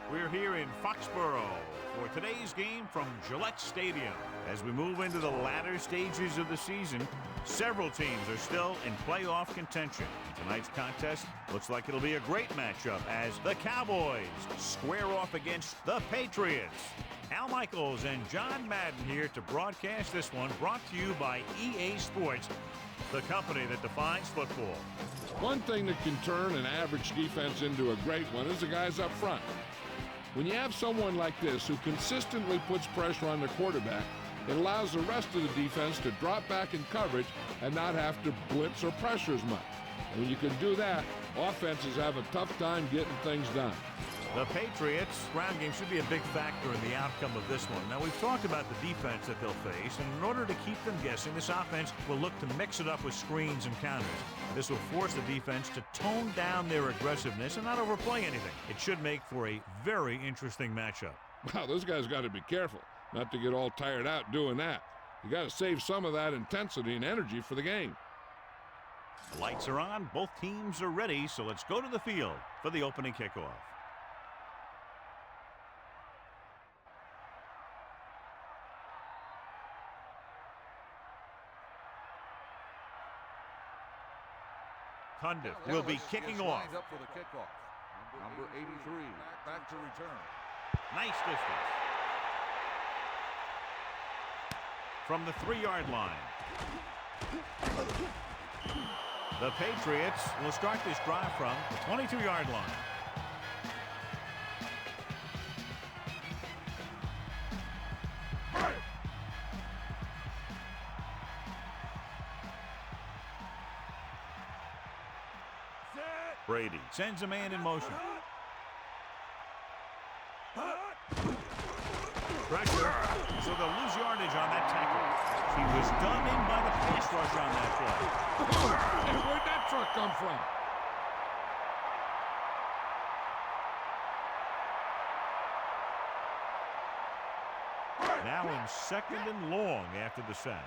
We're here in Foxborough for today's game from Gillette Stadium. As we move into the latter stages of the season, several teams are still in playoff contention. Tonight's contest looks like it'll be a great matchup as the Cowboys square off against the Patriots. Al Michaels and John Madden here to broadcast this one, brought to you by EA Sports, the company that defines football. One thing that can turn an average defense into a great one is the guys up front. When you have someone like this who consistently puts pressure on the quarterback, it allows the rest of the defense to drop back in coverage and not have to blitz or pressure as much. And when you can do that, offenses have a tough time getting things done. The Patriots' ground game should be a big factor in the outcome of this one. Now, we've talked about the defense that they'll face, and in order to keep them guessing, this offense will look to mix it up with screens and counters. This will force the defense to tone down their aggressiveness and not overplay anything. It should make for a very interesting matchup. Wow, those guys got to be careful not to get all tired out doing that. You got to save some of that intensity and energy for the game. The lights are on, both teams are ready, so let's go to the field for the opening kickoff. Cundiff will be kicking off. Up for the kickoff. Number 83, back to return. Nice distance. From the 3-yard line. The Patriots will start this drive from the 22-yard line. Brady sends a man in motion. Pressure, so they'll lose yardage on that tackle. He was done in by the pass rush on that play. And where'd that truck come from? Now in second and long after the sack.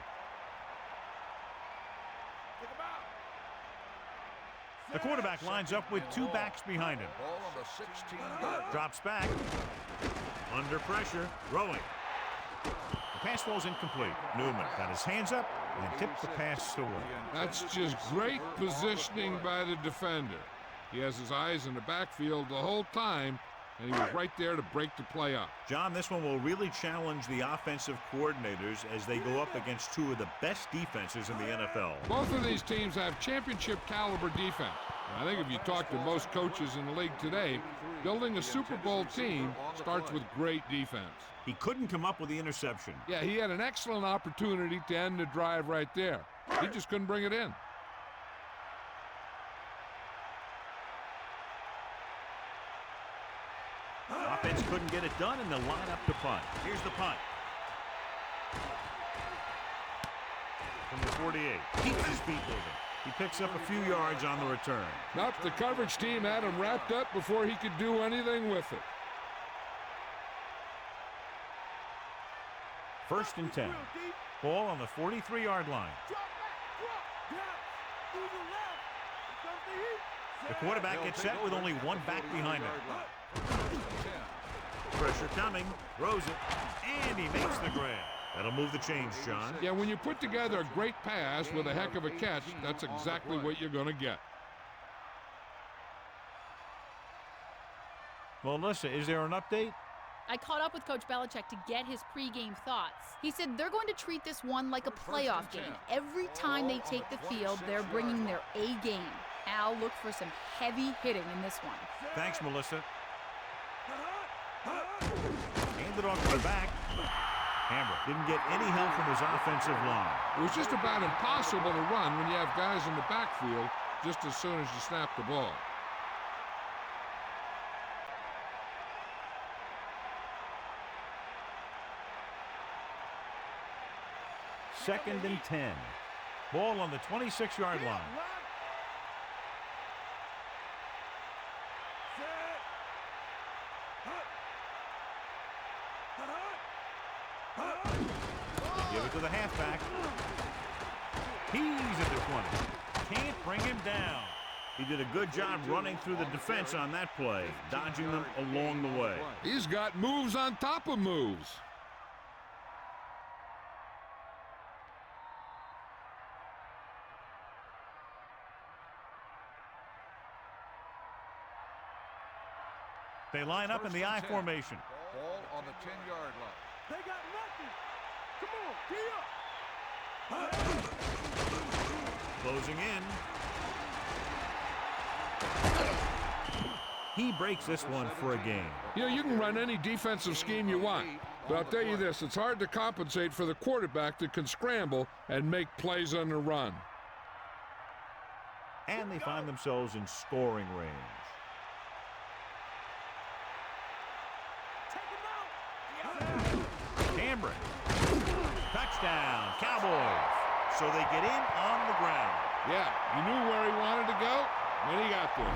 The quarterback lines up with two backs behind him. Ball on the 16-yard. Drops back. Under pressure. Throwing. The pass falls incomplete. Newman got his hands up and tipped the pass away. That's just great positioning by the defender. He has his eyes in the backfield the whole time, and he was right there to break the play up. John, this one will really challenge the offensive coordinators as they go up against two of the best defenses in the NFL. Both of these teams have championship-caliber defense. I think if you talk to most coaches in the league today, building a Super Bowl team starts with great defense. He couldn't come up with the interception. Yeah, he had an excellent opportunity to end the drive right there. He just couldn't bring it in. Offense couldn't get it done, and they'll line up to punt. Here's the punt. From the 48. Keeps his feet moving. He picks up a few yards on the return. Nope, the coverage team had him wrapped up before he could do anything with it. 1st and 10. Ball on the 43-yard line. The quarterback gets set with only one back behind him. Pressure coming, throws it, and he makes the grab. That'll move the chains, John. Yeah, when you put together a great pass with a heck of a catch, that's exactly what you're going to get. Well, Melissa, is there an update? I caught up with Coach Belichick to get his pregame thoughts. He said they're going to treat this one like a playoff game. Every time they take the field, they're bringing their A game. Al, look for some heavy hitting in this one. Thanks, Melissa. Handed off to the back. Hammer didn't get any help from his offensive line. It was just about impossible to run when you have guys in the backfield just as soon as you snap the ball. Second and 10. Ball on the 26-yard line. Give it to the halfback. He's at the 20. Can't bring him down. He did a good job running through the defense on that play, dodging them along the way. He's got moves on top of moves. They line up in the I formation. Ball on the 10-yard line. They got nothing. Come on, D up. Closing in. He breaks this one for a gain. You know, you can run any defensive scheme you want, but I'll tell you this, it's hard to compensate for the quarterback that can scramble and make plays on the run. And they find themselves in scoring range. Cameron. Touchdown, Cowboys. So they get in on the ground. Yeah, he knew where he wanted to go, and he got there.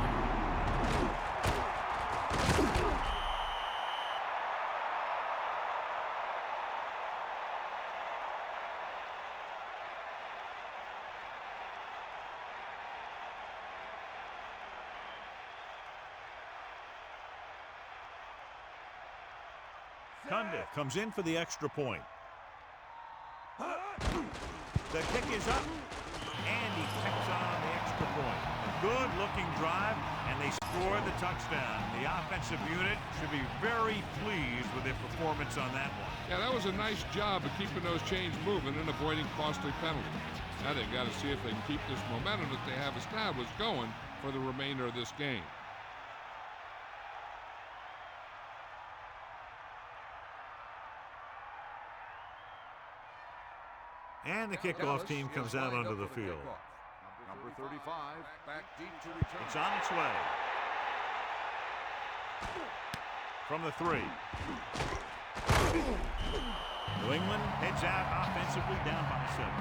Cundiff comes in for the extra point. The kick is up, and he picks on the extra point. A good-looking drive, and they score the touchdown. The offensive unit should be very pleased with their performance on that one. Yeah, that was a nice job of keeping those chains moving and avoiding costly penalties. Now they've got to see if they can keep this momentum that they have established going for the remainder of this game. And the kickoff team comes out onto the field. Number 35, back deep to return. It's on its way. From the 3. New England heads out offensively, down by 7.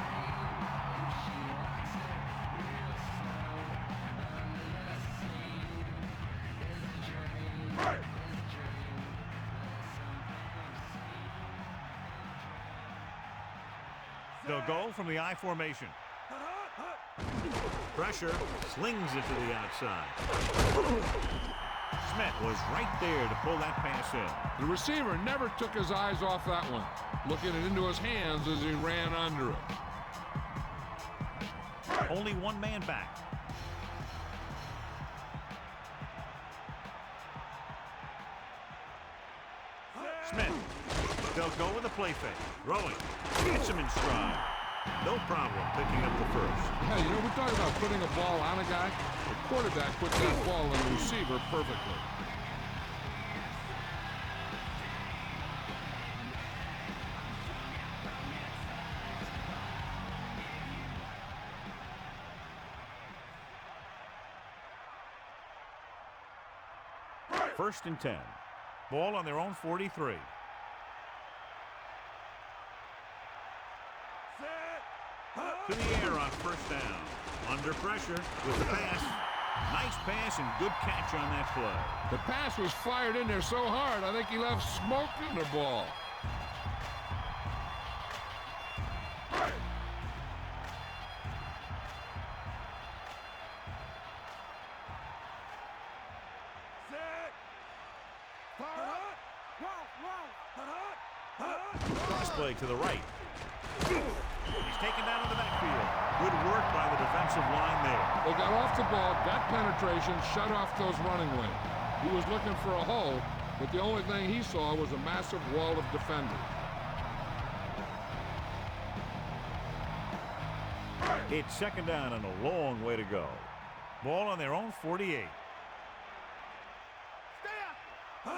They'll go from the I formation. Pressure, slings it to the outside. Smith was right there to pull that pass in. The receiver never took his eyes off that one, looking it into his hands as he ran under it. Only one man back. Smith. They'll go with a play fake. Throwing. Gets him in stride. No problem picking up the first. Yeah, you know, we're talking about putting a ball on a guy. The quarterback puts that ball on the receiver perfectly. First and 10. Ball on their own 43. To the air on first down. Under pressure with the pass. Nice pass and good catch on that play. The pass was fired in there so hard, I think he left smoke in the ball. Cross play to the right. He's taken down in the backfield. Good work by the defensive line there. They got off the ball, got penetration, shut off those running lanes. He was looking for a hole, but the only thing he saw was a massive wall of defenders. It's second down and a long way to go. Ball on their own 48.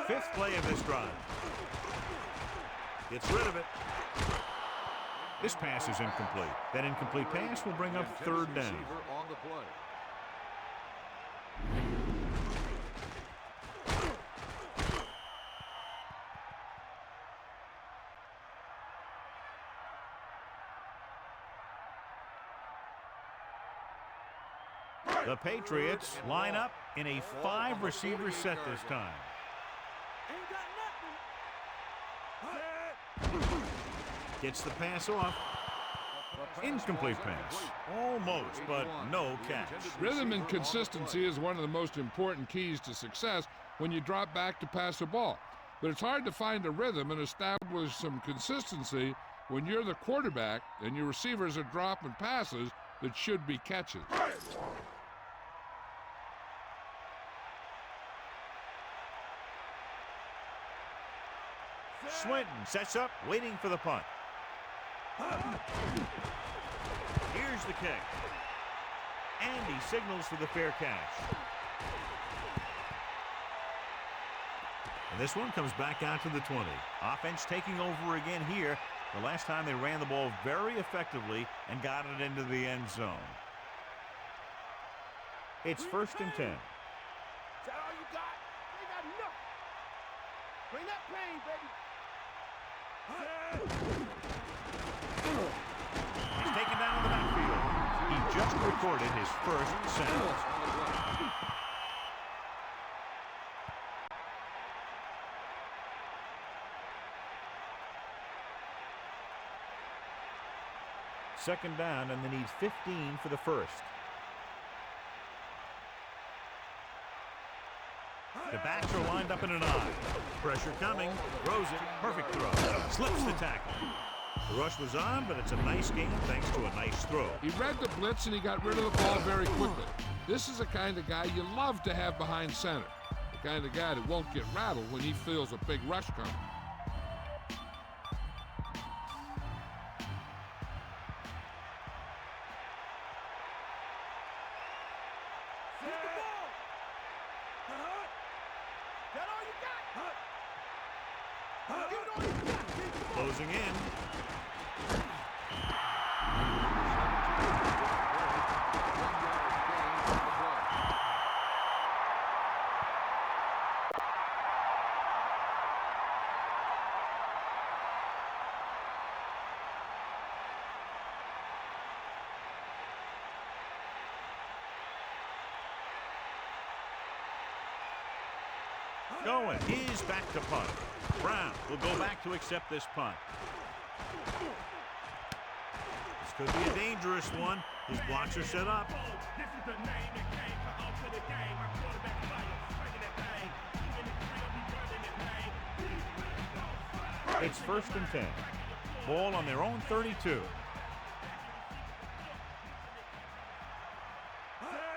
Fifth play of this drive. Gets rid of it. This pass is incomplete. That incomplete pass will bring up third down. On the play. The Patriots line up in a 5-receiver set this time. Gets the pass off. Incomplete pass. Almost, but no catch. Rhythm and consistency is one of the most important keys to success when you drop back to pass a ball. But it's hard to find a rhythm and establish some consistency when you're the quarterback and your receivers are dropping passes that should be catches. Swinton sets up, waiting for the punt. Here's the kick. And he signals for the fair catch. And this one comes back out to the 20. Offense taking over again here. The last time they ran the ball very effectively and got it into the end zone. It's 1st and 10. Is that all you got? They got enough. Bring that pain, baby. He's taken down in the backfield. He just recorded his first sack. Second down, and they need 15 for the first. The backs are lined up in an I. Pressure coming. Throws it. Perfect throw. Slips the tackle. The rush was on, but it's a nice game thanks to a nice throw. He read the blitz and he got rid of the ball very quickly. This is the kind of guy you love to have behind center. The kind of guy that won't get rattled when he feels a big rush coming. Closing in. Going. He's back to punt. Brown will go back to accept this punt. This could be a dangerous one. His blocks are set up. It's 1st and 10. Ball on their own 32.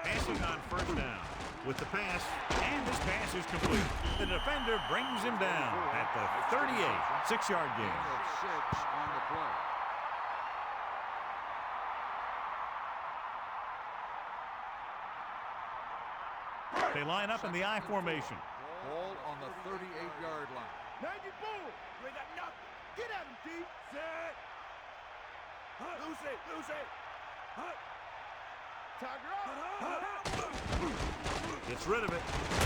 Passing on 1st down. With the pass, and this pass is complete. The defender brings him down at the 38, 6-yard gain. 6 on the play. They line up in the I formation. Ball on the 38-yard line. 90 boom. You ain't got nothing. Get at him, D. Set. Loose it. Loose it. Tiger up. Gets rid of it.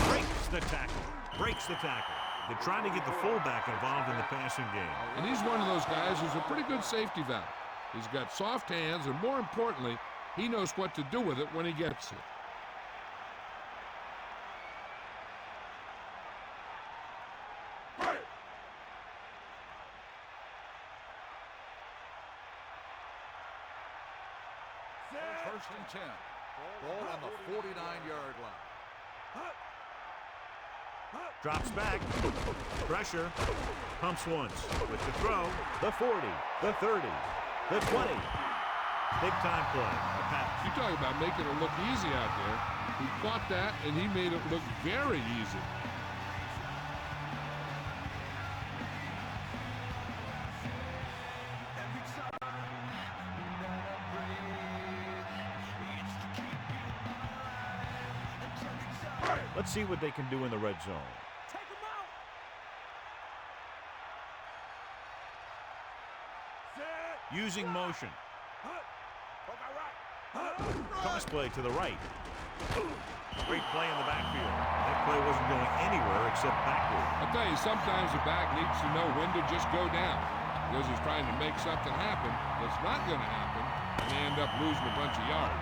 Breaks the tackle. Breaks the tackle. They're trying to get the fullback involved in the passing game. And he's one of those guys who's a pretty good safety valve. He's got soft hands, and more importantly, he knows what to do with it when he gets it. First and 10. Ball on the 49-yard line. Drops back. Pressure. Pumps once. With the throw. The 40. The 30. The 20. Big time play. The pass. You talk about making it look easy out there. He caught that, and he made it look very easy. Let's see what they can do in the red zone. Take him out. Set. Using motion. Right. Toss play to the right. Great play in the backfield. That play wasn't going anywhere except backward. I'll tell you, sometimes the back needs to know when to just go down because he's trying to make something happen that's not going to happen, and they end up losing a bunch of yards.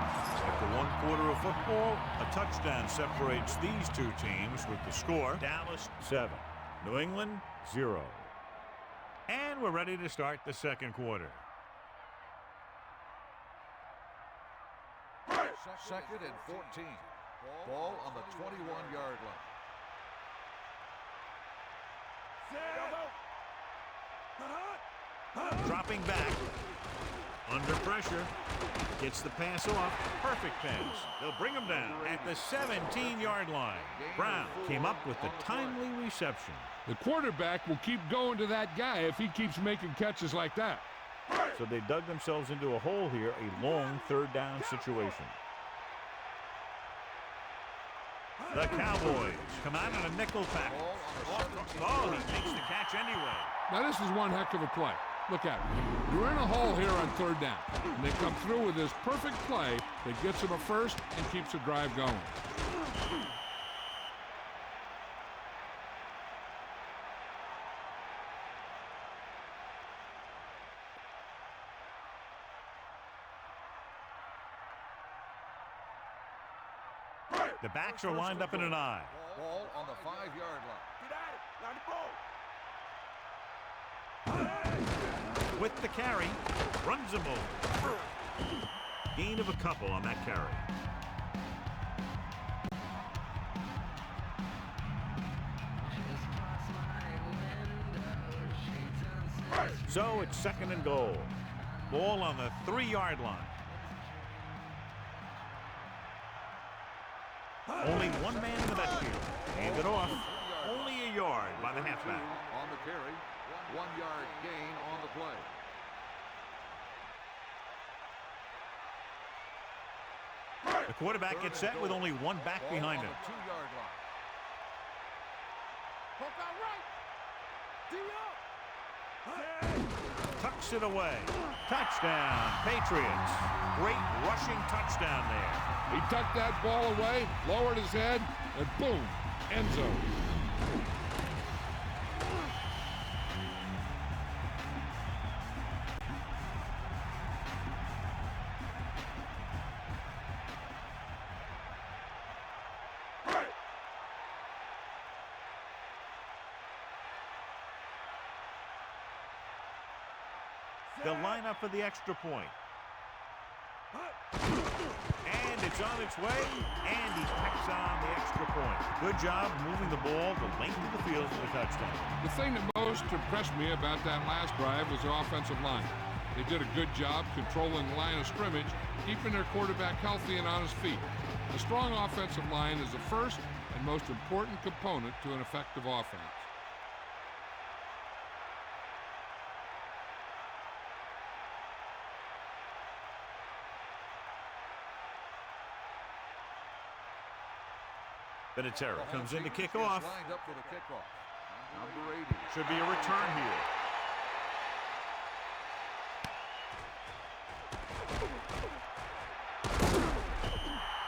After 1 quarter of football, a touchdown separates these two teams with the score Dallas 7, New England 0. And we're ready to start the second quarter. Second and 14. Ball on the 21-yard line. Dropping back. Under pressure. Gets the pass off. Perfect pass. They'll bring him down at the 17-yard line. Brown came up with the timely reception. The quarterback will keep going to that guy if he keeps making catches like that. So they dug themselves into a hole here, a long third down situation. The Cowboys come out on a nickel package. Oh, he makes the catch anyway. Now this is one heck of a play. Look at it. You're in a hole here on third down. And they come through with this perfect play that gets them a first and keeps the drive going. The backs are lined up in an I. Ball on the 5-yard line. Get at it. Line the ball. With the carry, runs them over. Gain of a couple on that carry. So it's second and goal. Ball on the 3-yard line. Only one man in the backfield. Hand it off. Only a yard by the halfback. On the carry. 1-yard gain on the play. The quarterback gets set with only one back behind him. 2-yard line. Hook out right. D up. Tucks it away. Touchdown, Patriots. Great rushing touchdown there. He tucked that ball away, lowered his head, and boom, end zone. They'll line up for the extra point. And it's on its way, and he picks on the extra point. Good job moving the ball the length of the field for the touchdown. The thing that most impressed me about that last drive was the offensive line. They did a good job controlling the line of scrimmage, keeping their quarterback healthy and on his feet. A strong offensive line is the first and most important component to an effective offense. Benetera comes in to kick off. Lined up for the kickoff. Number 80. Should be a return here.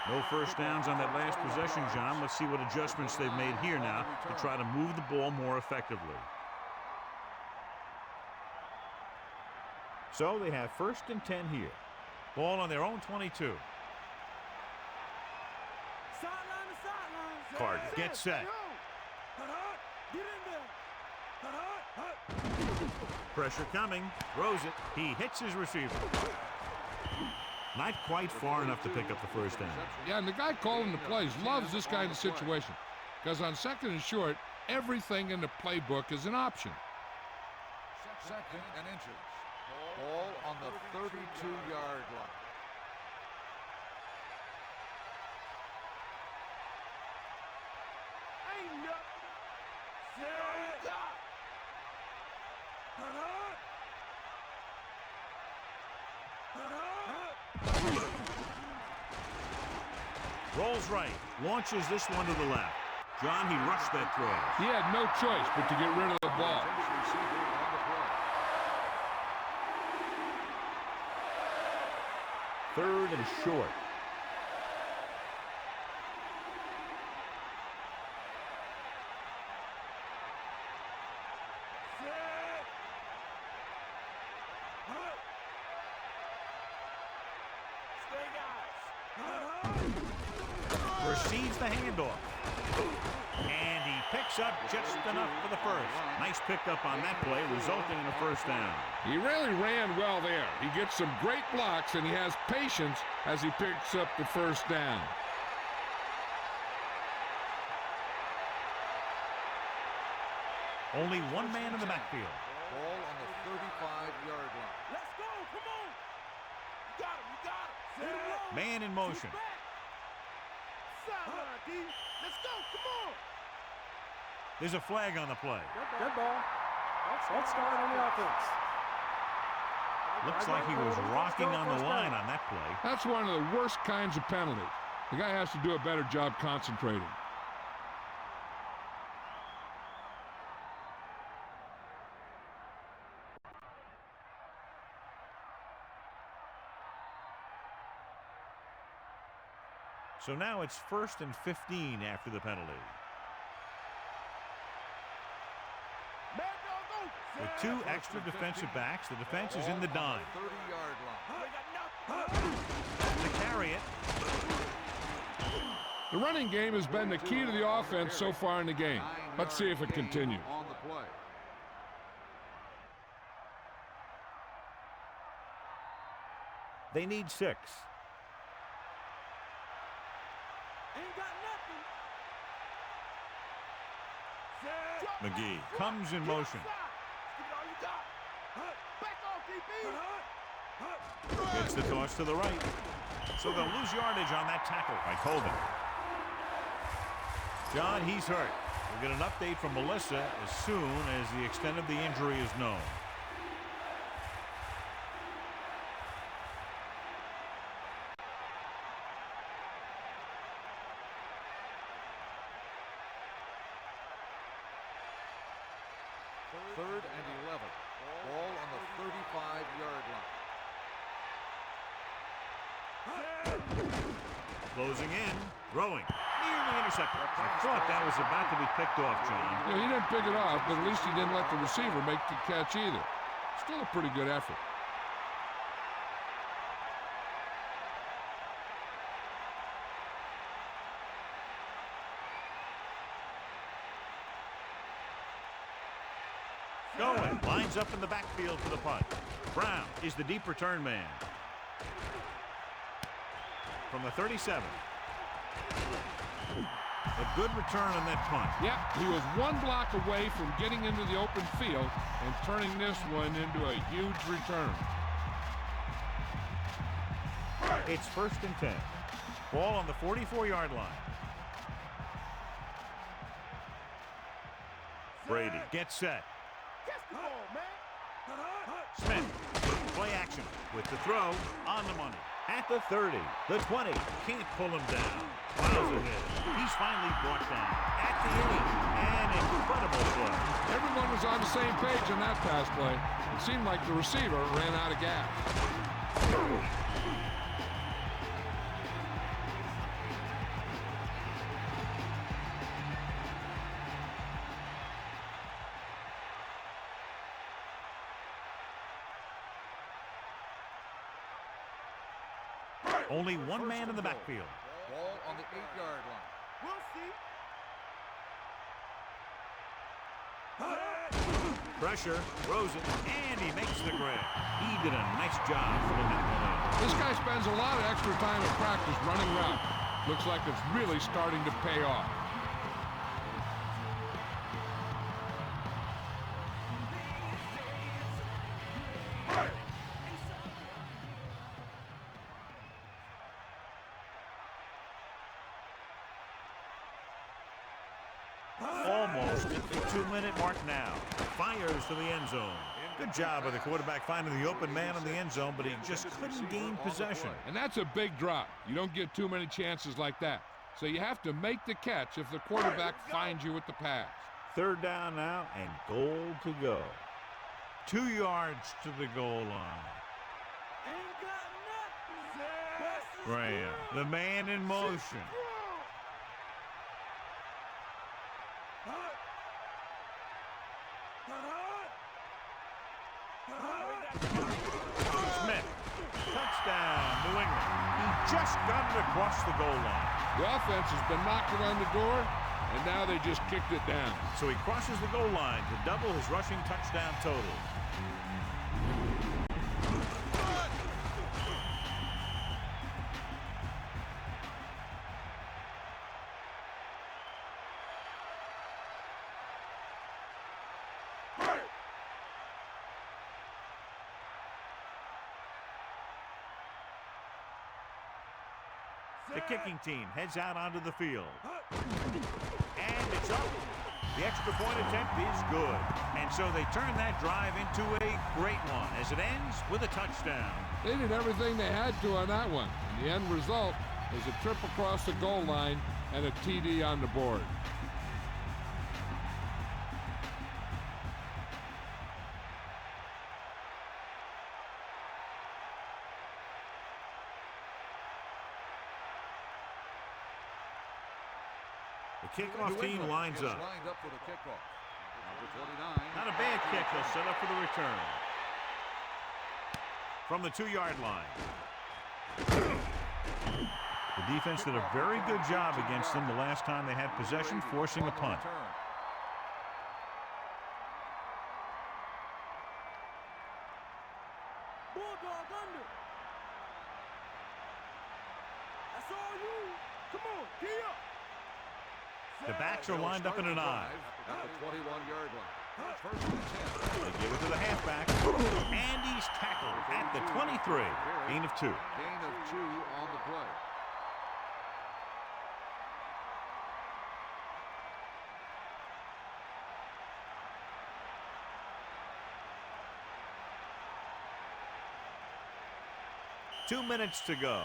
No first downs on that last possession, John. Let's see what adjustments they've made here now to try to move the ball more effectively. So they have first and 10 here. Ball on their own 22. Carter gets set. Pressure coming. Throws it. He hits his receiver. Not quite far enough to pick up the first down. Yeah, and the guy calling the plays loves this kind of situation because on second and short, everything in the playbook is an option. Second and inches. Ball on the 32-yard line. Rolls right. Launches this one to the left. John, he rushed that throw. He had no choice but to get rid of the ball. Third and short. Receives the handoff. And he picks up just enough for the first. Nice pickup on that play, resulting in a first down. He really ran well there. He gets some great blocks, and he has patience as he picks up the first down. Only one man in the backfield. Ball on the 35-yard line. Let's go. Come on. You got him. You got him. Hit him low. Man in motion. Sideline, D. Let's go. Come on. There's a flag on the play. Good ball. Let's start on the offense. Looks like he was rocking on the line on that play. That's one of the worst kinds of penalties. The guy has to do a better job concentrating. So now it's 1st and 15 after the penalty. With two extra defensive backs, the defense is in the dime. 30-yard line. To carry it. The running game has been the key to the offense so far in the game. Let's see if it continues. On the play. They need 6. Ain't got nothing. McGee comes in motion. Give it all you got. Back off, DB. Gets the toss to the right. So they'll lose yardage on that tackle by Colvin. John, he's hurt. We'll get an update from Melissa as soon as the extent of the injury is known. Third and 11. Ball on the 35-yard line. Closing in, throwing. Nearly intercepted. I thought that was about to be picked off, John. You know, he didn't pick it off, but at least he didn't let the receiver make the catch either. Still a pretty good effort. Going, lines up in the backfield for the punt. Brown is the deep return man. From the 37. A good return on that punt. Yep, he was one block away from getting into the open field and turning this one into a huge return. It's 1st and 10. Ball on the 44-yard line. Brady gets set. Catch the ball, man. Smith, play action with the throw on the money. At the 30, the 20, can't pull him down. Miles ahead. He's finally brought down at the 80, and incredible play. Everyone was on the same page in that pass play. It seemed like the receiver ran out of gas. Only one man in the backfield. Ball on the 8-yard line. We'll see. Pressure, throws it, and he makes the grab. He did a nice job filling that one in. This guy spends a lot of extra time in practice running routes. Looks like it's really starting to pay off. Almost at the 2-minute mark now. Fires to the end zone. Good job of the quarterback finding the open man in the end zone, but he just couldn't gain possession. And that's a big drop. You don't get too many chances like that. So you have to make the catch if the quarterback finds you with the pass. 3rd down now and goal to go. 2 yards to the goal line. Ain't got nothing. Graham, the man in motion. Smith, touchdown, New England. He just got it across the goal line. The offense has been knocking on the door, and now they just kicked it down. So he crosses the goal line to double his rushing touchdown total. The kicking team heads out onto the field. And it's up. The extra point attempt is good. And so they turn that drive into a great one as it ends with a touchdown. They did everything they had to on that one. And the end result is a trip across the goal line and a TD on the board. The kickoff team lines up. Lined up for the kickoff. Number 29. Not a bad kick. They'll set up for the return. From the 2-yard line. The defense did a very good job against them the last time they had possession, forcing a punt. Bulldog under. That's all you. Come on, gee up. The backs are lined up in an I. At the 21-yard line. First and 10. They give it to the halfback. And he's tackled at the 23. Gain of 2. Gain of 2 on the play. Two minutes to go.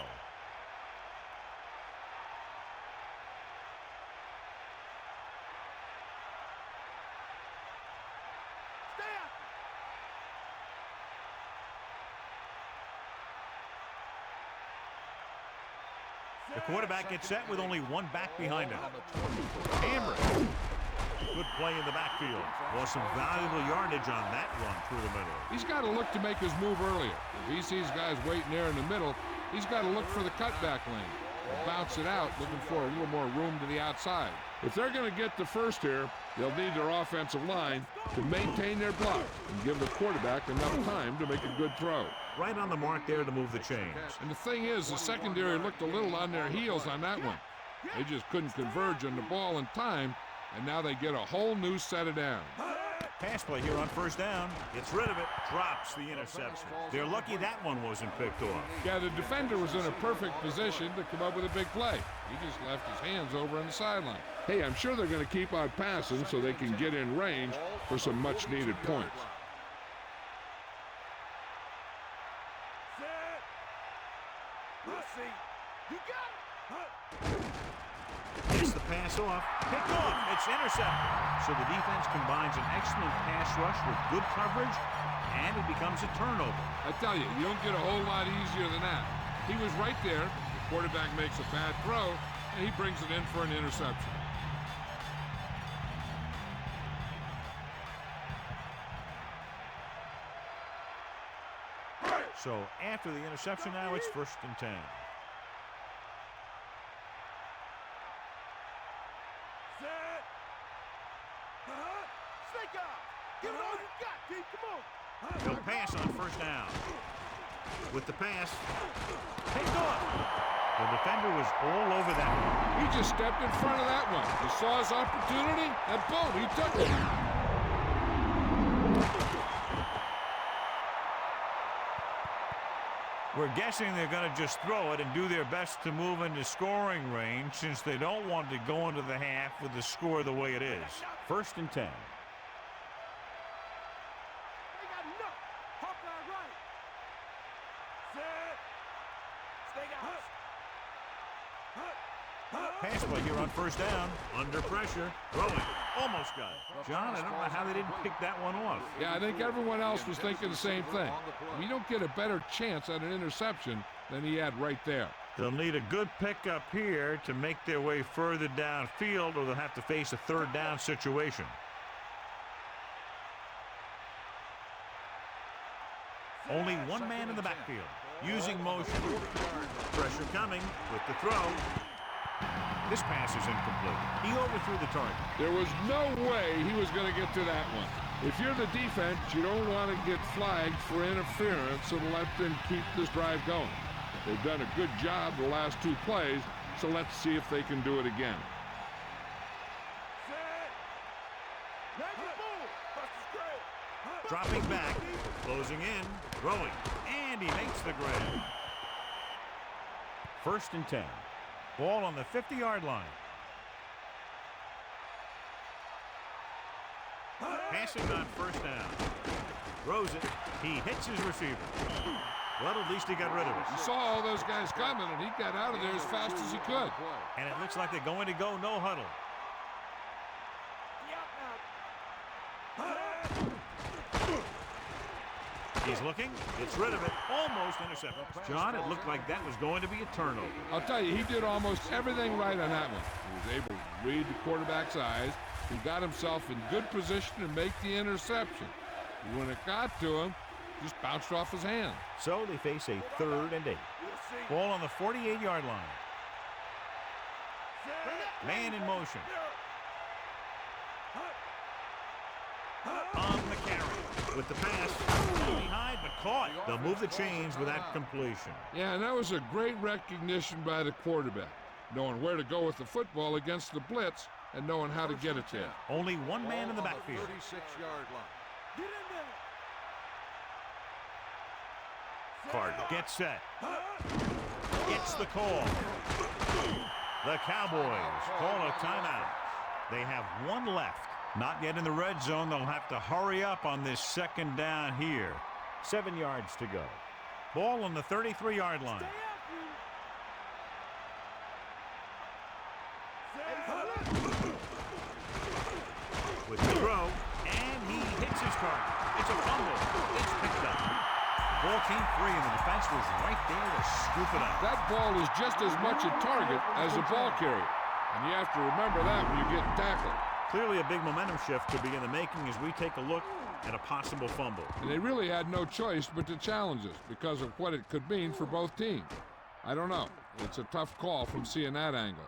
The quarterback gets set with only one back behind him. Hammer. Good play in the backfield. Well, some valuable yardage on that run through the middle. He's got to look to make his move earlier. If he sees guys waiting there in the middle, he's got to look for the cutback lane. Or bounce it out, looking for a little more room to the outside. If they're going to get the first here, they'll need their offensive line to maintain their block and give the quarterback enough time to make a good throw. Right on the mark there to move the chains. And the thing is, the secondary looked a little on their heels on that one. They just couldn't converge on the ball in time, and now they get a whole new set of downs. Pass play here on first down. Gets rid of it. Drops the interception. They're lucky that one wasn't picked off. Yeah, the defender was in a perfect position to come up with a big play. He just left his hands over on the sideline. Hey, I'm sure they're going to keep on passing so they can get in range for some much-needed points. Gets the pass off. Picked off. It's intercepted. So the defense combines an excellent pass rush with good coverage, and it becomes a turnover. I tell you, you don't get a whole lot easier than that. He was right there. The quarterback makes a bad throw, and he brings it in for an interception. So after the interception now, it's 1st and 10. Give it all you got, D. Come on. He'll pass on first down. With the pass, picked off. The defender was all over that one. He just stepped in front of that one. He saw his opportunity, and boom, he took it. We're guessing they're going to just throw it and do their best to move into scoring range since they don't want to go into the half with the score the way it is. 1st and 10. Pass play here on first down. Under pressure. Throwing. Almost got it. John, I don't know how they didn't pick that one off. Yeah, I think everyone else was thinking the same thing. You don't get a better chance at an interception than he had right there. They'll need a good pickup here to make their way further downfield, or they'll have to face a 3rd down situation. Only one man in the backfield. Using motion. Pressure coming with the throw. This pass is incomplete. He overthrew the target. There was no way he was going to get to that one. If you're the defense, you don't want to get flagged for interference and let them keep this drive going. They've done a good job the last 2 plays, so let's see if they can do it again. Dropping back, closing in, throwing, and he makes the grab. 1st and 10. Ball on the 50-yard line. Passing on 1st down. Throws it. He hits his receiver. Well, at least he got rid of it. He saw all those guys coming, and he got out of there as fast as he could. And it looks like they're going to go no huddle. He's looking, gets rid of it, almost intercepted. John, it looked like that was going to be a turnover. I'll tell you, he did almost everything right on that one. He was able to read the quarterback's eyes. He got himself in good position to make the interception. When it got to him, just bounced off his hand. So they face a 3rd and 8. Ball on the 48-yard line. Man in motion. On the carry with the pass. Behind, but caught. They'll move the chains with that completion. Yeah, and that was a great recognition by the quarterback, knowing where to go with the football against the blitz and knowing how to get it there. Only one man in the backfield. 36-yard line. Carter gets set. Gets the call. The Cowboys call a timeout. They have 1 left. Not yet in the red zone. They'll have to hurry up on this 2nd down here. 7 yards to go. Ball on the 33-yard line. With the throw, and he hits his target. It's a fumble. It's picked up. Ball came free, and the defense was right there to scoop it up. That ball is just as much a target as a ball carrier, and you have to remember that when you get tackled. Clearly a big momentum shift could be in the making as we take a look at a possible fumble. And they really had no choice but to challenge us because of what it could mean for both teams. I don't know. It's a tough call from seeing that angle.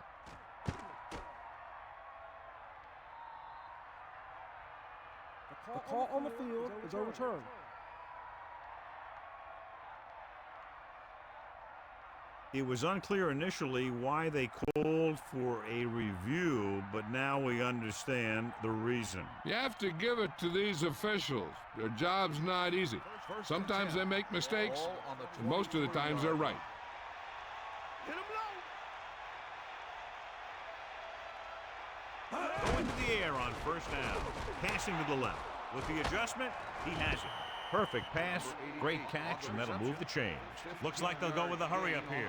The call on the field is overturned. It was unclear initially why they called for a review, but now we understand the reason. You have to give it to these officials. Their job's not easy. Sometimes they make mistakes, and most of the times they're right. Going to the air on 1st down. Passing to the left. With the adjustment, he has it. Perfect pass, great catch, and that'll move the chains. Looks like they'll go with a hurry up here.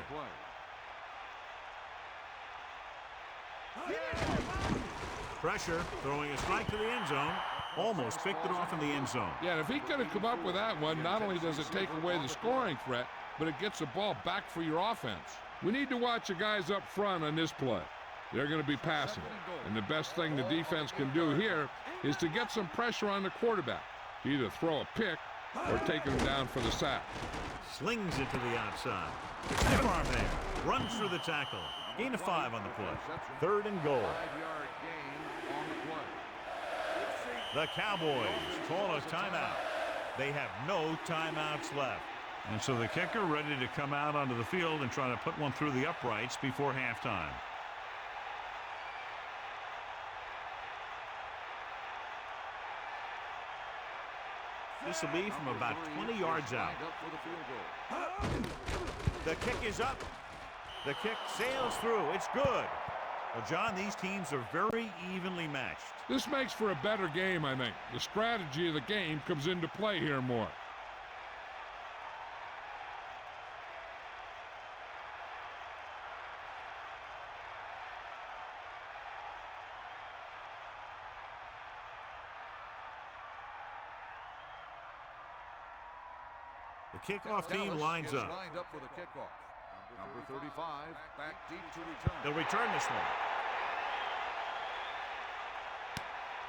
Pressure, throwing a strike to the end zone. Almost picked it off in the end zone. Yeah, and if he could have come up with that one, not only does it take away the scoring threat, but it gets the ball back for your offense. We need to watch the guys up front on this play. They're going to be passing, and the best thing the defense can do here is to get some pressure on the quarterback. Either throw a pick or take him down for the sack. Slings it to the outside. Stiff arm there. Runs through the tackle. Gain of 5 on the play. 3rd and goal. 5-yard gain on the play. The Cowboys call a timeout. They have no timeouts left. And so the kicker ready to come out onto the field and try to put one through the uprights before halftime. This will be from about 20 yards out. The kick is up. The kick sails through. It's good. Well, John, these teams are very evenly matched. This makes for a better game, I think. The strategy of the game comes into play here more. The kickoff team lines up. Lined up for the kickoff. Number 35, back deep to return. They'll return this one.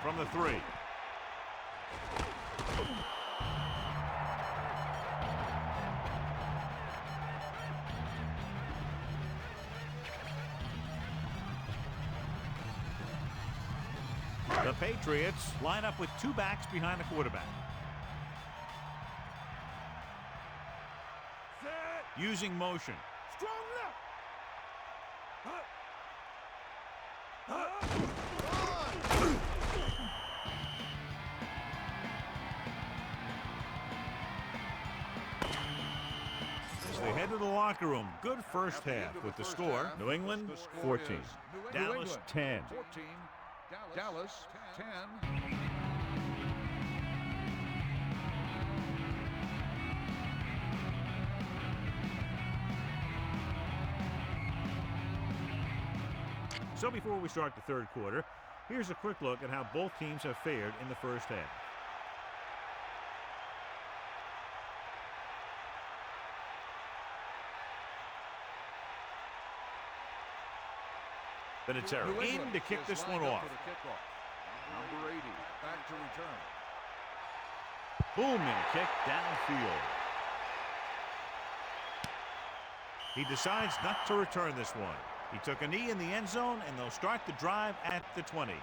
From the 3. The Patriots line up with 2 backs behind the quarterback. Set. Using motion. Strong left. As they head to the locker room, good first half with the score. New England 14, Dallas 10. 14, Dallas 10. So before we start the third quarter, here's a quick look at how both teams have fared in the first half. Vinatieri in to kick this one off. Number 80 back to return. Boom, and kick downfield. He decides not to return this one. He took a knee in the end zone, and they'll start the drive at the 20.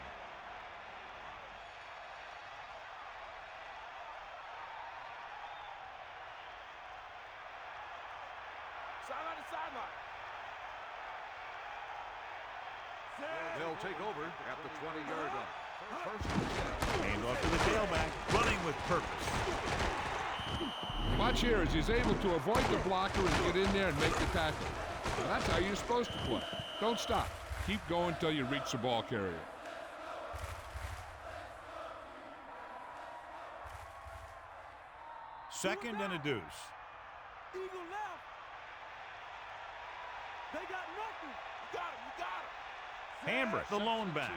Sideline to sideline. They'll take over at the 20-yard line. First and 10. Hand off to the tailback, running with purpose. Watch here as he's able to avoid the blocker and get in there and make the tackle. Now, that's how you're supposed to play. Don't stop. Keep going until you reach the ball carrier. Second and a deuce. Eagle left. They got nothing. You got him. You got him. Hambrick, the lone back.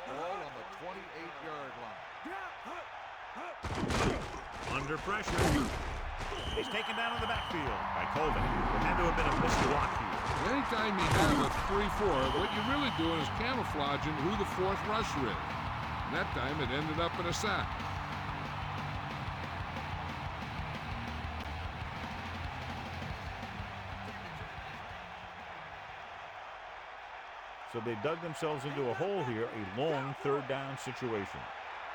Ball on the 28-yard line. Under pressure. He's taken down in the backfield by Colvin. It had to have been a missed block here. Anytime you have a 3-4, what you're really doing is camouflaging who the fourth rusher is. And that time it ended up in a sack. So they dug themselves into a hole here, a long third down situation.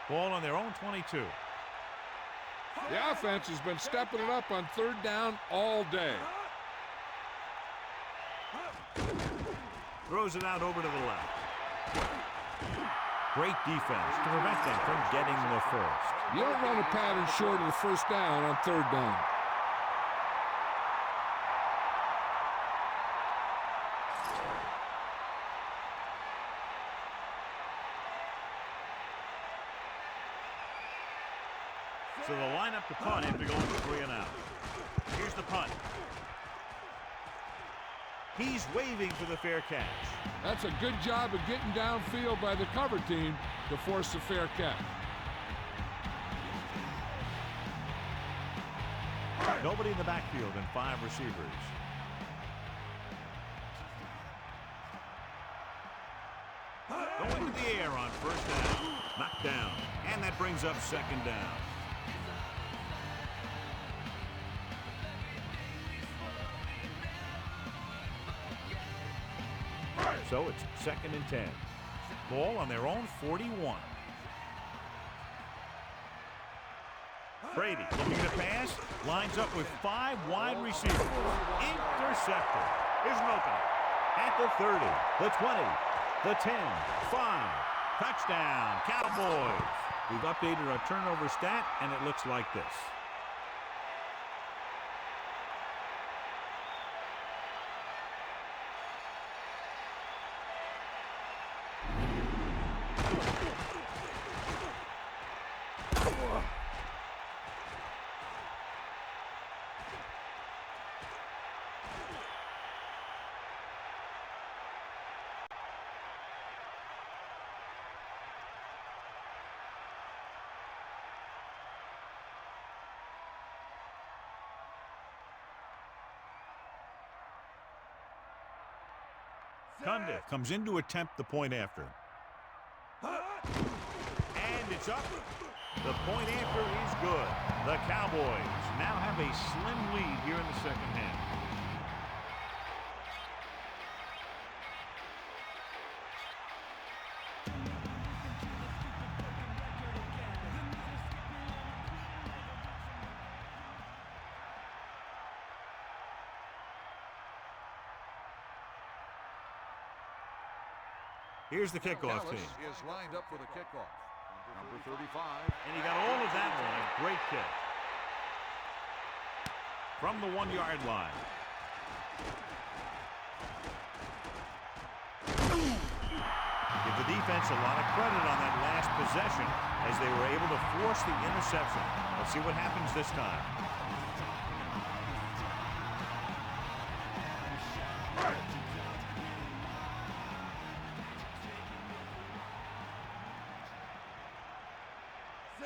Ball on their own 22. The offense has been stepping it up on third down all day. Throws it out over to the left. Great defense to prevent them from getting the first. You don't run a pattern short of the first down on third down. So they'll line up to punt after going for 3 and out. Here's the punt. He's waving for the fair catch. That's a good job of getting downfield by the cover team to force a fair catch. Nobody in the backfield and 5 receivers. Going to the air on first down. Knocked down. And that brings up second down. So it's second and 10. Ball on their own 41. Brady looking to pass. Lines up with 5 wide receivers. Intercepted. Here's an opening. At the 30, the 20, the 10, 5. Touchdown, Cowboys. We've updated our turnover stat, and it looks like this. Cundiff comes in to attempt the point after. And it's up. The point after is good. The Cowboys now have a slim lead here in the second half. Here's the kickoff Dallas team. is lined up for the kickoff. Number 35. And he got all of that one. A great kick. From the 1-yard line. Give the defense a lot of credit on that last possession as they were able to force the interception. Let's see what happens this time.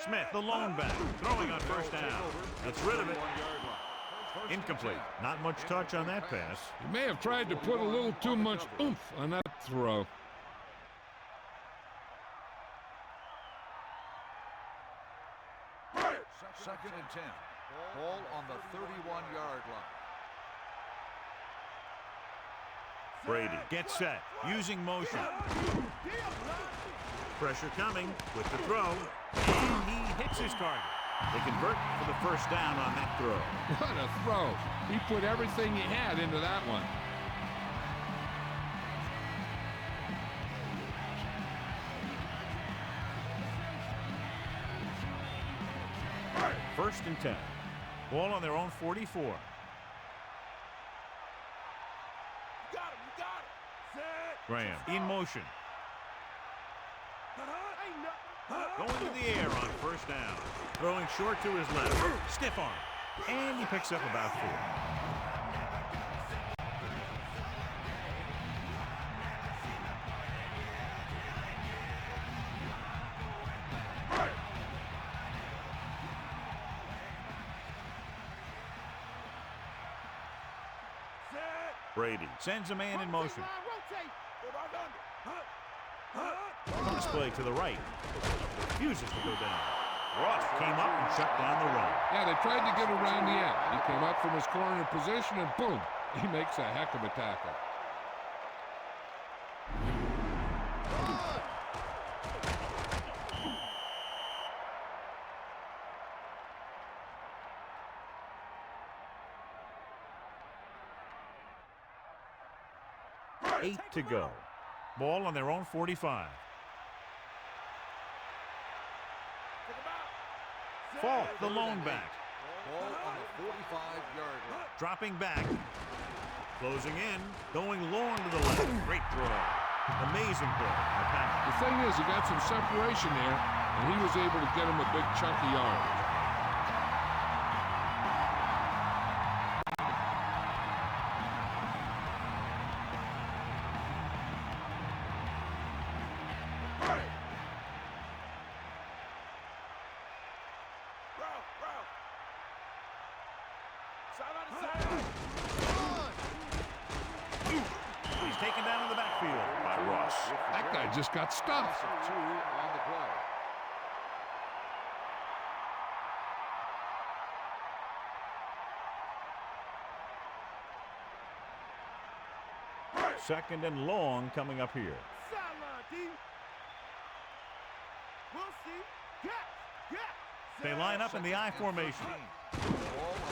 Smith, the lone back, throwing on first down. Gets rid of it. Incomplete. Not much touch on that pass. He may have tried to put a little too much oomph on that throw. Second and 10. Ball on the 31-yard line. Brady gets set, using motion. Pressure coming with the throw, and he hits his target. They convert for the first down on that throw. What a throw. He put everything he had into that one. First and 10. Ball on their own 44. You got him, you got him. Set. Graham in motion. Ain't nothing. Going to the air on first down. Throwing short to his left. Stiff arm. And he picks up about 4. Brady sends a man in motion. Pass play to the right. Refuses to go down. Ross came up and shut down the run. Yeah, they tried to get around the end. He came up from his corner position and boom, he makes a heck of a tackle. Eight to go. Ball on their own 45. Falk, the lone back. Ball on the 45-yard line. Dropping back. Closing in. Going long to the left. Great throw. Amazing play. The thing is, he got some separation there, and he was able to get him a big chunk of yards. He's taken down in the backfield by Ross. That guy just got stuffed. 2 on the play. Second and long coming up here. Sideline, D. We'll see. Get. They line up in the I formation.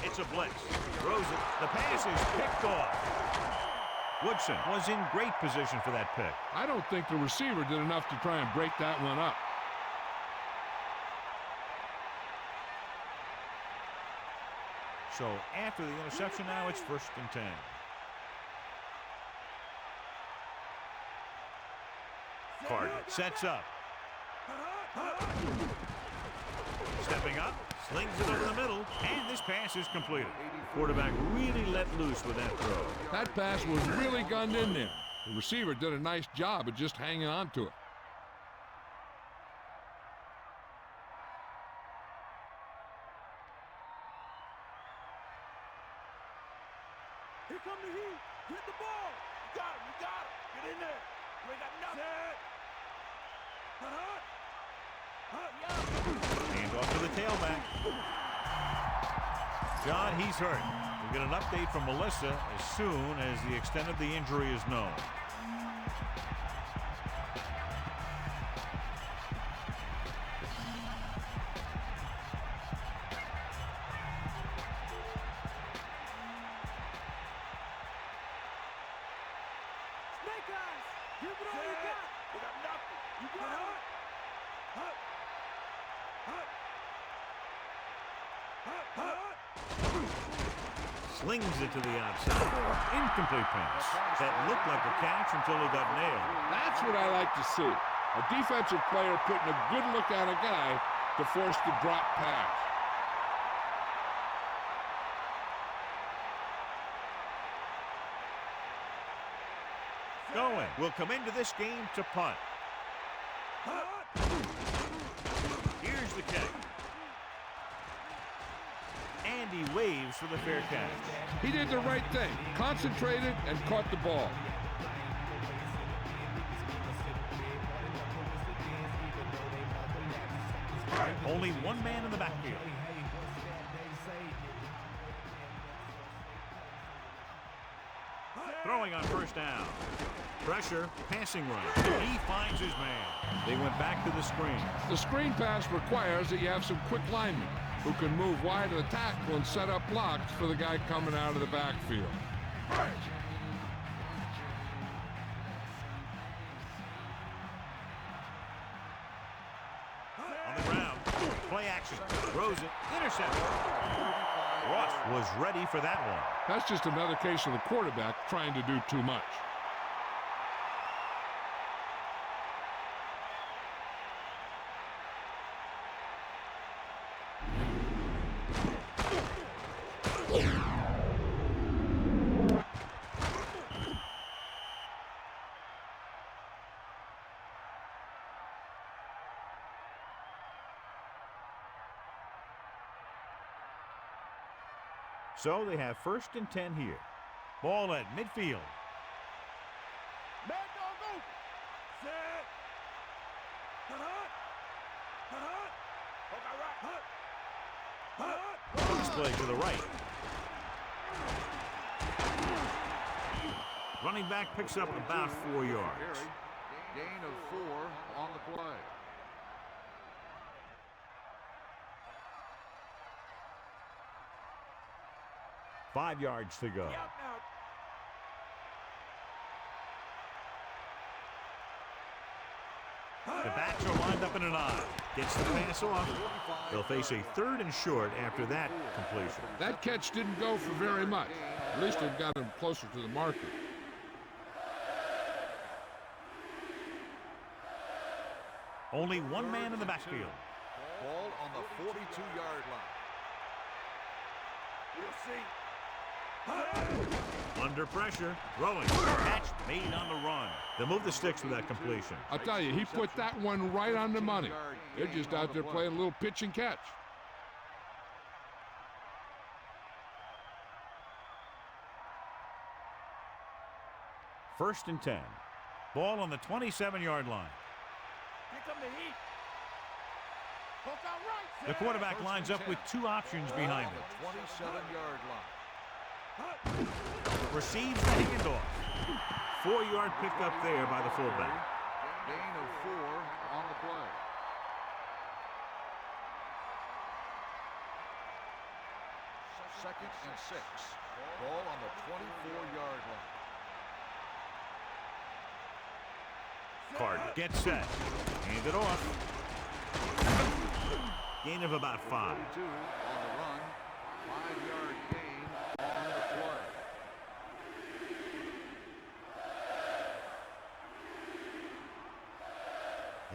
It's a blitz. Throws it. The pass is picked off. Woodson was in great position for that pick. I don't think the receiver did enough to try and break that one up. So after the interception now, it's first and 10. Carter sets up. Stepping up, slings it over the middle, and this pass is completed. Quarterback really let loose with that throw. That pass was really gunned in there. The receiver did a nice job of just hanging on to it. Here come the heat. Hit the ball. You got him, you got him. Get in there. We ain't got nothing. Hand off to the tailback. John, he's hurt. We'll get an update from Melissa as soon as the extent of the injury is known. Snake eyes. Give it all you got. We got Slings it to the outside. Incomplete pass. That looked like a catch until he got nailed. That's what I like to see. A defensive player putting a good look at a guy to force the drop pass. Going will come into this game to punt. Here's the kick. And he waves for the fair catch. He did the right thing, concentrated and caught the ball. Only one man in the backfield. Throwing on first down. Pressure, passing run. He finds his man. They went back to the screen. The screen pass requires that you have some quick linemen who can move wide of the tackle and set up blocks for the guy coming out of the backfield. On the ground, play action. Throws it, intercepted. Ross was ready for that one. That's just another case of the quarterback trying to do too much. So they have 1st and 10 here. Ball at midfield. Man dog open. Set. Play to the right. Running back picks up about 4 yards. Gain of 4 on the play. Five yards to go. The backs are lined up in an I. Gets the pass off. They'll face a 3rd and short after that completion. That catch didn't go for very much. At least it got him closer to the marker. Only one man in the backfield. Ball on the 42-yard line. We'll see. Under pressure, throwing. Catch made on the run. They'll move the sticks with that completion. I'll tell you, he put that one right on the money. They're just out there playing a little pitch and catch. First and 10. Ball on the 27-yard line. Here come the heat. Hook out right. The quarterback lines up with 2 options behind him. 27-yard line. Receives the handoff. 4-yard pickup there by the fullback. Gain of 4 on the play. Second and 6. Ball on the 24-yard line. Carter gets set. Hand it off. Gain of about 5. 2 on the run. 5-yard gain on the play.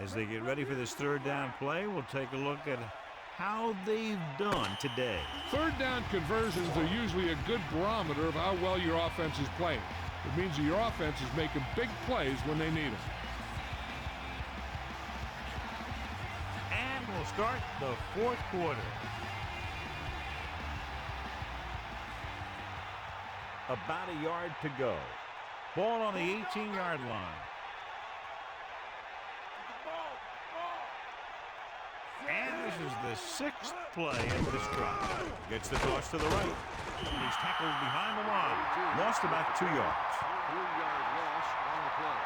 As they get ready for this 3rd down play, we'll take a look at how they've done today. 3rd down conversions are usually a good barometer of how well your offense is playing. It means that your offense is making big plays when they need them. And we'll start the 4th quarter. About a yard to go. Ball on the 18-yard line. And this is the 6th play of this drive. Gets the toss to the right. He's tackled behind the line. Lost about 2 yards. 3-yard loss on the play.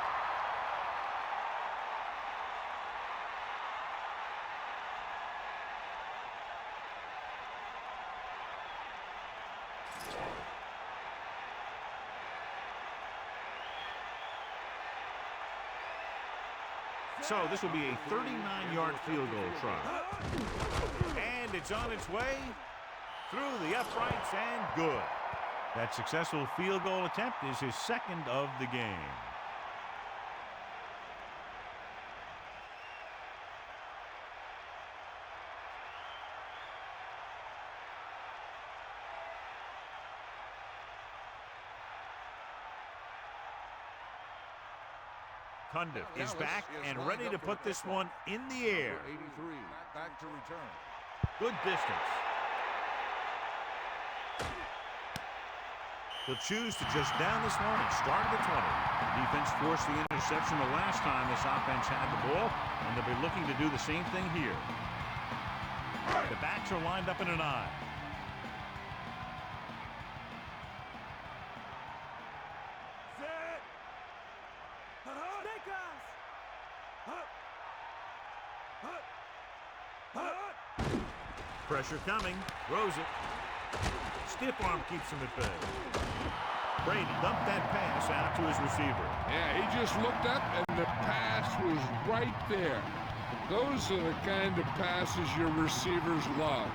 So this will be a 39-yard field goal try. And it's on its way through the uprights and good. That successful field goal attempt is his second of the game. Cundiff is back and ready to put this one in the air. 83, back to return. Good distance. He'll choose to just down this one and start at the 20. The defense forced the interception the last time this offense had the ball, and they'll be looking to do the same thing here. The backs are lined up in an I. Pressure coming. Throws it. Stiff arm keeps him at bay. Brady dumped that pass out to his receiver. Yeah, he just looked up and the pass was right there. Those are the kind of passes your receivers love.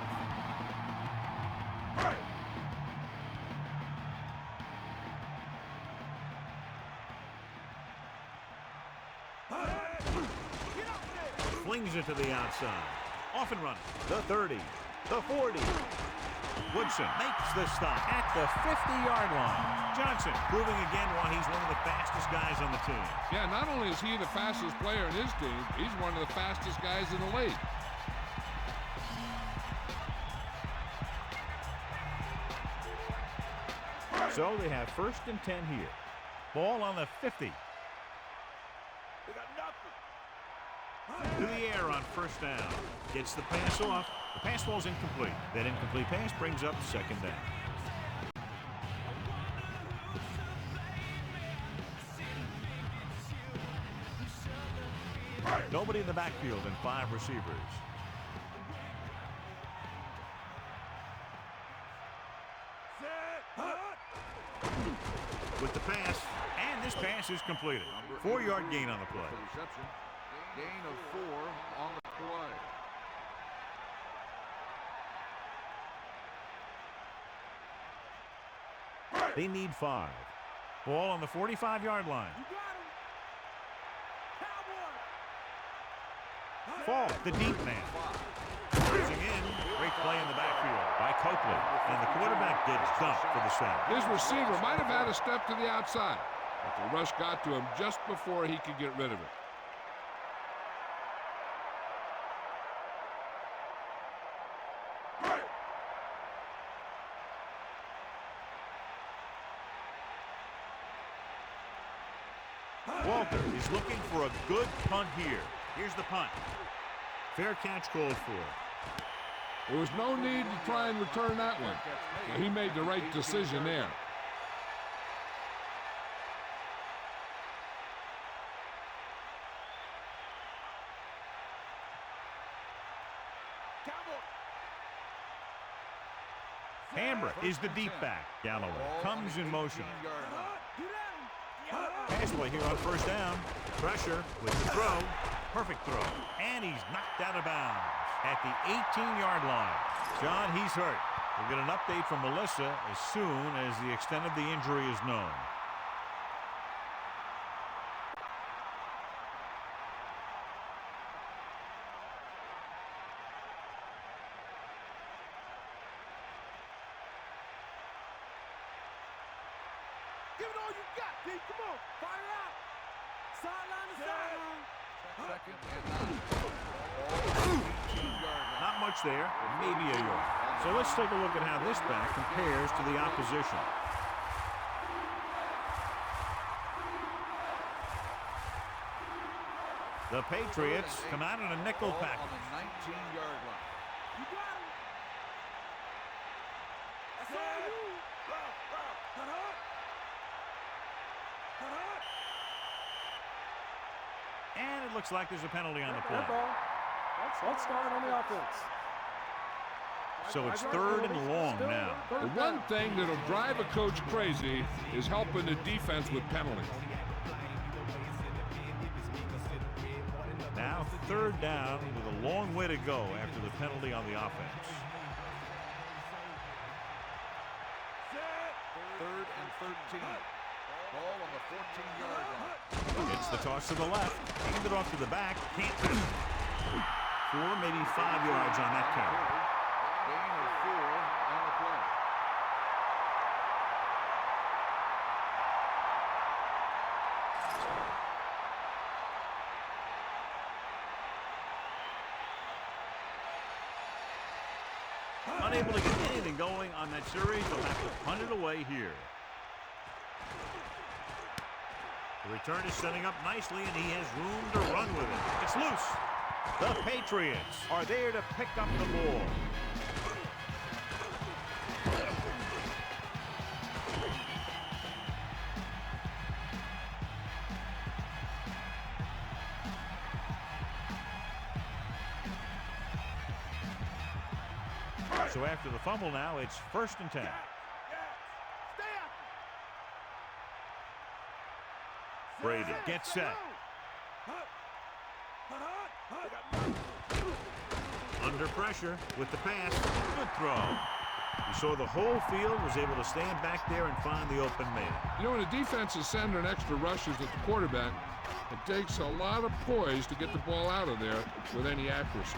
Flings it to the outside. Off and running. The 30. The 40. Woodson makes the stop at the 50-yard line. Johnson proving again why he's one of the fastest guys on the team. Yeah, not only is he the fastest player in his team, he's one of the fastest guys in the league. So they have 1st and 10 here. Ball on the 50. We got nothing. To the air on 1st down. Gets the pass off. The pass ball's incomplete. That incomplete pass brings up 2nd down. Nobody in the backfield and 5 receivers. With the pass, and this pass is completed. 4-yard gain on the play. Reception. Gain of 4 on the play. They need 5. Ball on the 45-yard line. You got him. Cowboy. Fall, the deep man. Closing in. Great play in the backfield by Copley. And the quarterback gets dumped for the sack. His receiver might have had a step to the outside, but the rush got to him just before he could get rid of it. Walter is looking for a good punt here. Here's the punt. Fair catch called for. There was no need to try and return that one. So he made the right decision there. Hambrick is the deep back. Galloway comes in motion. Pass play here on 1st down. Pressure with the throw. Perfect throw. And he's knocked out of bounds at the 18-yard line. John, he's hurt. We'll get an update from Melissa as soon as the extent of the injury is known. Give it all you got, D. Come on. Fire out. Sideline to sideline. 2nd and 9. Not much there. Maybe a yard. So let's take a look at how this back compares to the opposition. The Patriots come out in a nickel Ball package. on the 19-yard line. You got him. That's all you. And it looks like there's a penalty on the play. That ball. Let's start on the offense. So it's 3rd and long now. The one thing that'll drive a coach crazy is helping the defense with penalties. now 3rd down with a long way to go after the penalty on the offense. 3rd and 13. Ball on the 14-yard line. It's the toss to the left. Hand it off to the back. Can't do it. 4, maybe 5 yards on that carry. Gain of 4 on the play. Unable to get anything going on that series, they'll have to punt it away here. The return is setting up nicely, and he has room to run with it. It's loose. The Patriots are there to pick up the ball. So after the fumble now, it's 1st and 10. Brady gets set. Under pressure with the pass. Good throw. You saw the whole field was able to stand back there and find the open man. You know, when a defense is sending extra rushers at the quarterback, it takes a lot of poise to get the ball out of there with any accuracy.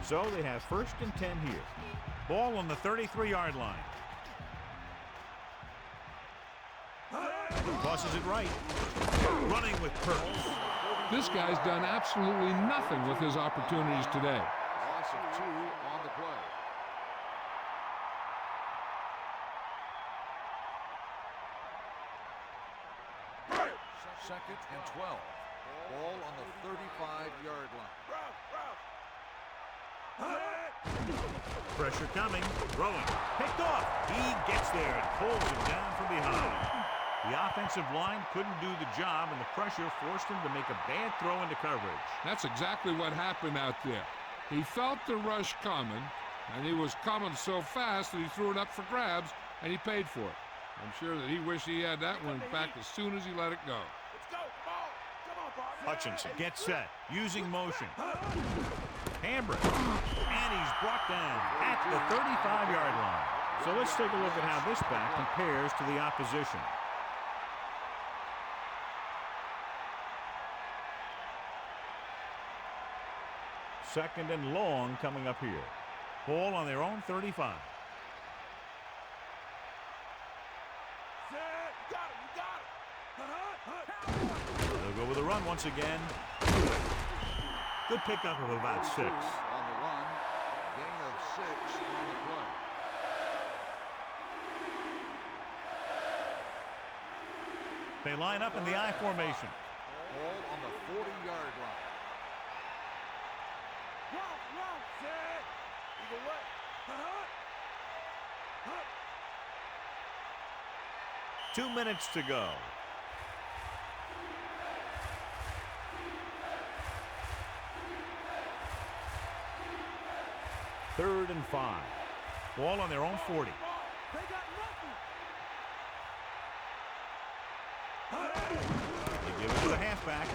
So they have 1st and 10 here. Ball on the 33-yard line. Tosses it right. Running with purpose. This guy's done absolutely nothing with his opportunities today. Loss of 2 on the play. Second and 12. Ball on the 35-yard line. Pressure coming. Throwing. Picked off. He gets there and pulls him down from behind. The offensive line couldn't do the job, and the pressure forced him to make a bad throw into coverage. That's exactly what happened out there. He felt the rush coming, and he was coming so fast that he threw it up for grabs, and he paid for it. I'm sure that he wished he had that one back as soon as he let it go. Hutchinson gets set, using motion. Hambrick, and he's brought down at the 35-yard line. So let's take a look at how this back compares to the opposition. Second and long coming up here. Ball on their own 35. They'll go with a run once again. Good pickup of about 6. On the run. Gain of 6 on the play. They line up in the I formation. Ball on the 40-yard line. 2 minutes to go. Third and 5. Ball on their own 40. They give it to the halfback.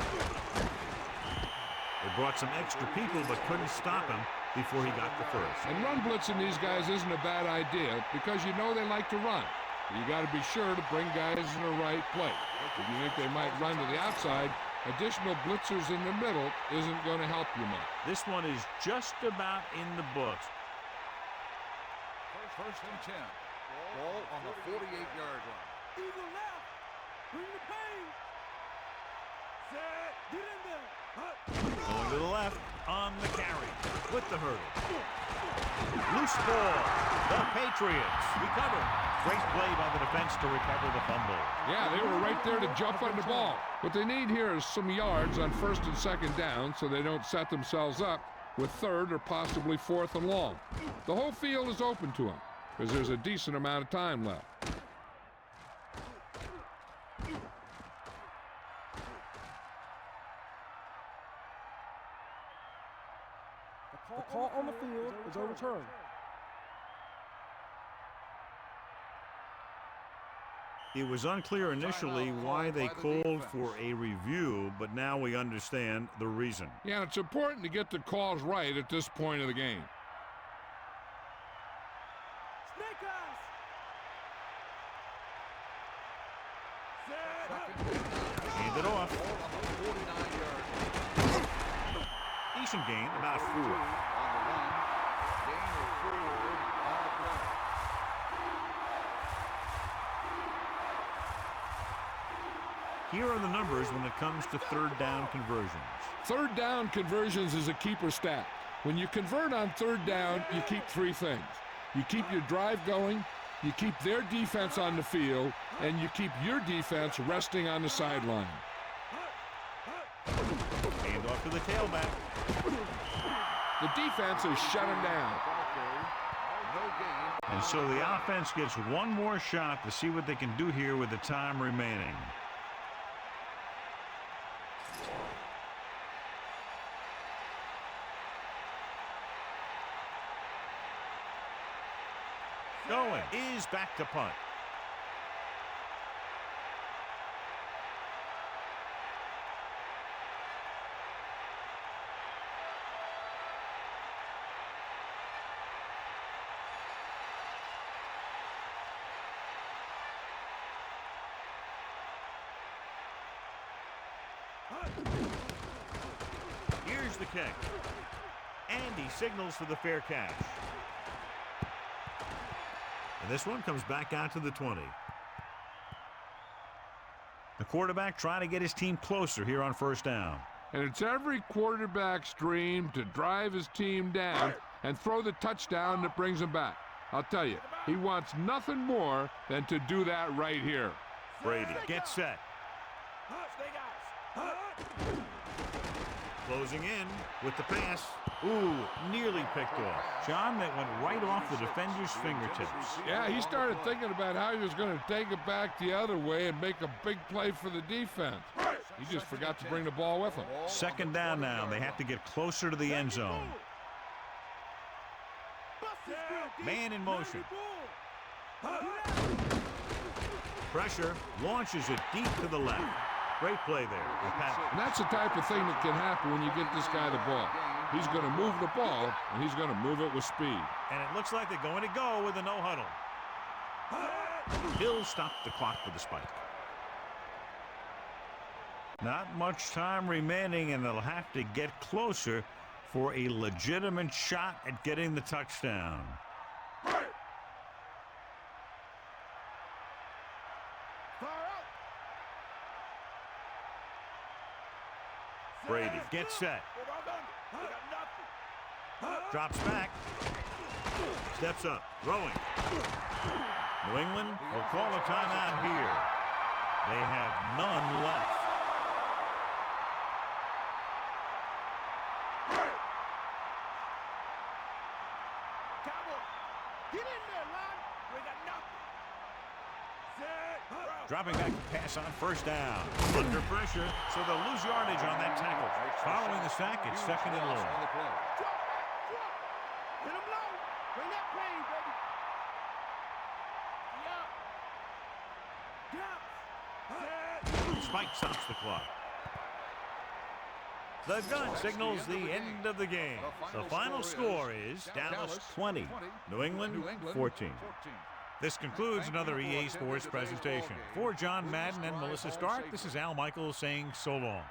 They brought some extra people but couldn't stop him before he got the first. And run blitzing these guys isn't a bad idea because you know they like to run. You got to be sure to bring guys in the right place. If you think they might run to the outside, additional blitzers in the middle isn't going to help you much. This one is just about in the books. First and 10. Ball on the 48-yard line. Eagle left. Bring the pain. Set. Get in there. Going to the left on the carry with the hurdle. Loose ball. The Patriots recover. Great play by the defense to recover the fumble. Yeah, they were right there to jump on the ball. What they need here is some yards on 1st and 2nd down so they don't set themselves up with 3rd or possibly 4th and long. The whole field is open to them because there's a decent amount of time left. The call on the field is overturned. It was unclear initially why they called for a review, but now we understand the reason. Yeah, it's important to get the calls right at this point of the game. Hand it off. Decent gain, about 4. Here are the numbers when it comes to third down conversions. Third down conversions is a keeper stat. When you convert on third down, you keep 3 things. You keep your drive going, you keep their defense on the field, and you keep your defense resting on the sideline. Hand off to the tailback. The defense is shut him down. And so the offense gets one more shot to see what they can do here with the time remaining. Going is back to punt. Here's the kick. And he signals for the fair catch. And this one comes back out to the 20. The quarterback trying to get his team closer here on first down. And it's every quarterback's dream to drive his team down and throw the touchdown that brings him back. I'll tell you, he wants nothing more than to do that right here. Brady gets set. Closing in with the pass. Ooh, nearly picked off. John, that went right off the defender's fingertips. Yeah, he started thinking about how he was going to take it back the other way and make a big play for the defense. He just forgot to bring the ball with him. Second down now. They have to get closer to the end zone. Man in motion. Pressure, launches it deep to the left. Great play there. And that's the type of thing that can happen when you get this guy the ball. He's going to move the ball, and he's going to move it with speed. And it looks like they're going to go with a no-huddle. He'll stop the clock with the spike. Not much time remaining, and they'll have to get closer for a legitimate shot at getting the touchdown. Brady gets set. Drops back. Steps up. Throwing. New England will call a timeout here. They have none left. Dropping back to pass on first down. Under pressure, so they'll lose yardage on that tackle. Following the sack, it's second and long. Hit him low. Bring that plane, baby. Spike stops the clock. The gun signals the end of the game. The final score is Dallas 20, New England 14. This concludes another EA Sports presentation. For John Madden and Melissa Stark, this is Al Michaels saying so long.